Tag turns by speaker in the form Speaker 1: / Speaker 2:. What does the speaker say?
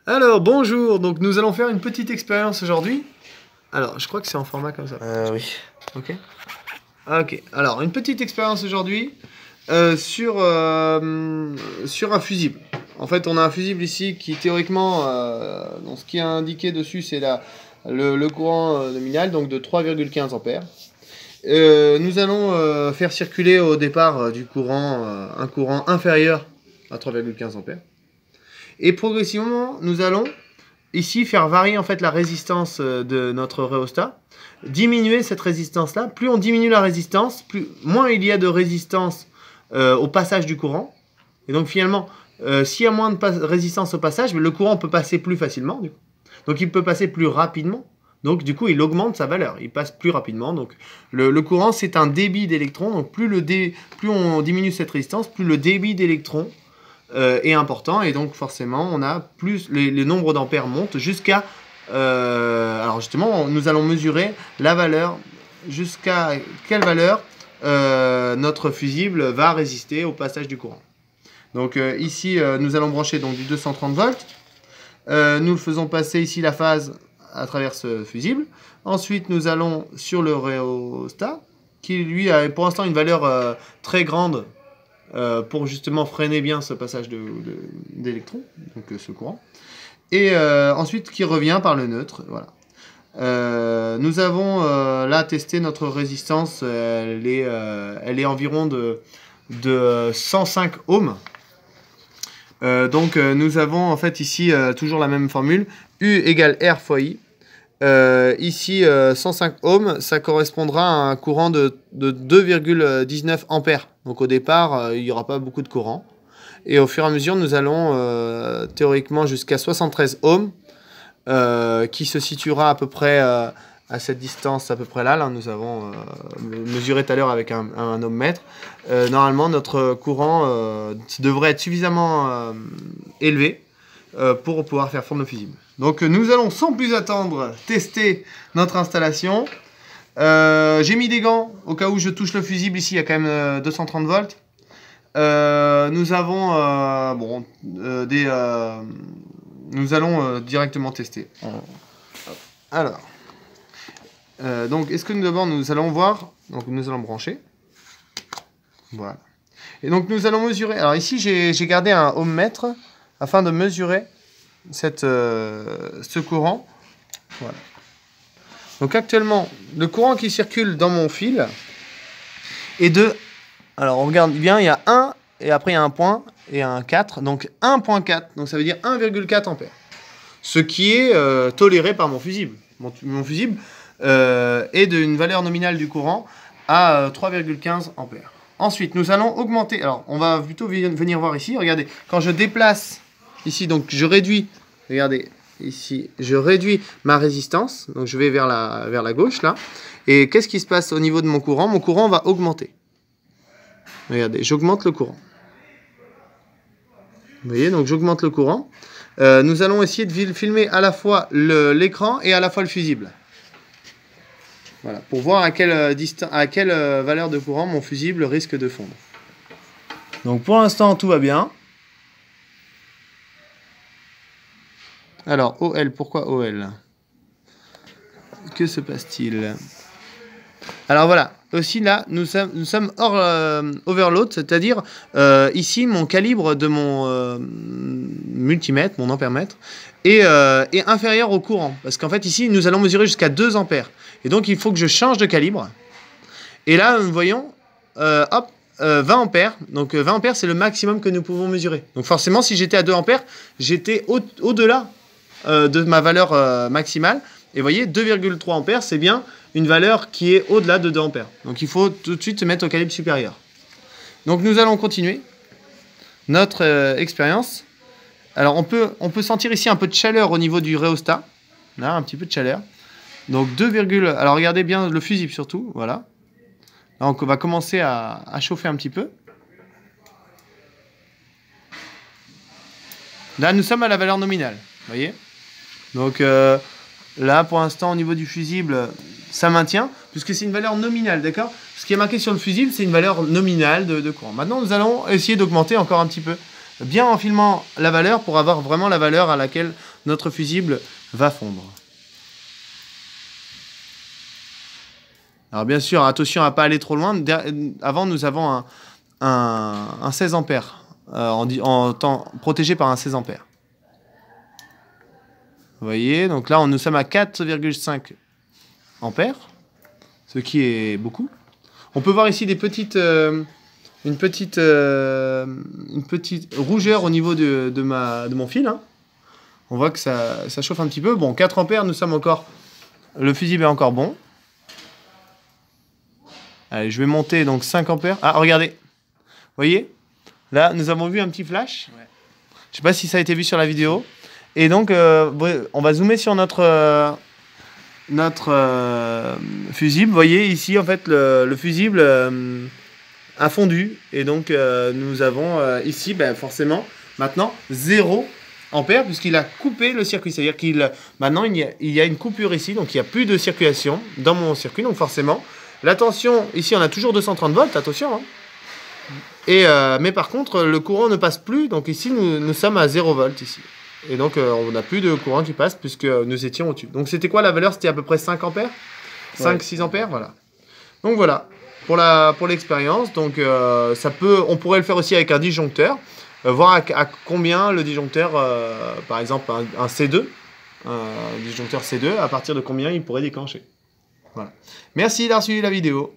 Speaker 1: Alors, bonjour, donc nous allons faire une petite expérience aujourd'hui. Alors, je crois que c'est en format comme ça.
Speaker 2: Oui.
Speaker 1: Ok. Ok, alors une petite expérience aujourd'hui sur un fusible. En fait, on a un fusible ici qui théoriquement, donc ce qui est indiqué dessus, c'est le courant nominal, donc de 3,15 ampères. Nous allons faire circuler au départ du courant, un courant inférieur à 3,15 ampères. Et progressivement, nous allons ici faire varier en fait la résistance de notre rhéostat, diminuer cette résistance-là. Plus on diminue la résistance, moins il y a de résistance au passage du courant. Et donc finalement, s'il y a moins de résistance au passage, le courant peut passer plus facilement. Du coup. Donc il peut passer plus rapidement. Donc du coup, il augmente sa valeur. Il passe plus rapidement. Donc le courant, c'est un débit d'électrons. Donc plus on diminue cette résistance, plus le débit d'électrons est important, et donc forcément on a plus les nombres d'ampères montent jusqu'à alors justement nous allons mesurer la valeur, jusqu'à quelle valeur notre fusible va résister au passage du courant. Donc ici nous allons brancher donc du 230 volts, nous le faisons passer ici la phase à travers ce fusible. Ensuite nous allons sur le rhéostat qui lui a pour l'instant une valeur très grande pour justement freiner bien ce passage d'électrons, donc ce courant. Et ensuite qui revient par le neutre, voilà. Nous avons là testé notre résistance, elle est environ de 105 ohms. Donc nous avons en fait ici toujours la même formule, U égale R fois I. Ici 105 ohms, ça correspondra à un courant de 2,19 ampères. Donc au départ, il n'y aura pas beaucoup de courant. Et au fur et à mesure, nous allons théoriquement jusqu'à 73 ohms, qui se situera à peu près à cette distance, à peu près là. Là, nous avons mesuré tout à l'heure avec un ohmmètre. Normalement, notre courant devrait être suffisamment élevé pour pouvoir faire fondre le fusible. Donc nous allons sans plus attendre tester notre installation. J'ai mis des gants au cas où je touche le fusible. Ici il y a quand même 230 volts. Nous avons nous allons directement tester. Alors, donc est-ce que d'abord nous allons voir, donc nous allons brancher. Voilà. Et donc nous allons mesurer. Alors ici j'ai gardé un ohmmètre afin de mesurer ce courant. Voilà. Donc actuellement, le courant qui circule dans mon fil est de... Alors on regarde bien, il y a 1, et après il y a un point, et un 4, donc 1.4, donc ça veut dire 1,4 ampères. Ce qui est toléré par mon fusible. Mon fusible est d'une valeur nominale du courant à 3,15 ampères. Ensuite, nous allons augmenter. Alors, on va plutôt venir voir ici. Regardez, quand je déplace ici, donc je réduis, regardez, ici, je réduis ma résistance, donc je vais vers la gauche, là, et qu'est-ce qui se passe au niveau de mon courant? Mon courant va augmenter. Regardez, j'augmente le courant. Vous voyez, donc j'augmente le courant. Nous allons essayer de filmer à la fois l'écran et à la fois le fusible. Voilà, pour voir à quelle valeur de courant mon fusible risque de fondre. Donc pour l'instant, tout va bien. Alors, OL, pourquoi OL? Que se passe-t-il? Alors voilà, aussi là, nous sommes hors overload, c'est-à-dire ici, mon calibre de mon multimètre, mon ampèremètre, est inférieur au courant. Parce qu'en fait, ici, nous allons mesurer jusqu'à 2 ampères. Et donc, il faut que je change de calibre. Et là, nous voyons, 20 ampères. Donc 20 ampères, c'est le maximum que nous pouvons mesurer. Donc forcément, si j'étais à 2 ampères, j'étais au-delà de ma valeur maximale. Et vous voyez, 2,3 ampères, c'est bien une valeur qui est au-delà de 2 ampères. Donc il faut tout de suite se mettre au calibre supérieur. Donc nous allons continuer notre expérience. Alors on peut sentir ici un peu de chaleur au niveau du rhéostat. Là, un petit peu de chaleur. Donc alors regardez bien le fusible surtout, voilà. Là, on va commencer à chauffer un petit peu. Là, nous sommes à la valeur nominale, vous voyez. Donc là, pour l'instant, au niveau du fusible, ça maintient, puisque c'est une valeur nominale, d'accord? Ce qui est marqué sur le fusible, c'est une valeur nominale de courant. Maintenant, nous allons essayer d'augmenter encore un petit peu, bien en filmant la valeur, pour avoir vraiment la valeur à laquelle notre fusible va fondre. Alors bien sûr, attention à ne pas aller trop loin. Avant, nous avons un 16 ampères, protégé par un 16 ampères. Vous voyez, donc là, nous sommes à 4,5 ampères, ce qui est beaucoup. On peut voir ici une petite rougeur au niveau de mon fil. Hein. On voit que ça chauffe un petit peu. Bon, 4 ampères, le fusible est encore bon. Allez, je vais monter donc 5 ampères. Ah, regardez. Vous voyez? Là, nous avons vu un petit flash. Ouais. Je ne sais pas si ça a été vu sur la vidéo. Et donc, on va zoomer sur notre fusible. Vous voyez, ici, en fait, le fusible a fondu. Et donc, nous avons ici, forcément, maintenant, 0 ampère, puisqu'il a coupé le circuit. C'est-à-dire qu'il maintenant, il y a une coupure ici. Donc, il n'y a plus de circulation dans mon circuit. Donc, forcément... La tension, ici on a toujours 230 volts, attention. Hein. Mais par contre, le courant ne passe plus, donc ici nous sommes à 0 volts ici. Et donc on n'a plus de courant qui passe puisque nous étions au-dessus. Donc c'était quoi la valeur? C'était à peu près 5 ampères 5-6 ampères, voilà. Donc voilà, pour l'expérience. Donc on pourrait le faire aussi avec un disjoncteur. Voir à combien le disjoncteur, par exemple un C2, un disjoncteur C2, à partir de combien il pourrait déclencher. Voilà. Merci d'avoir suivi la vidéo.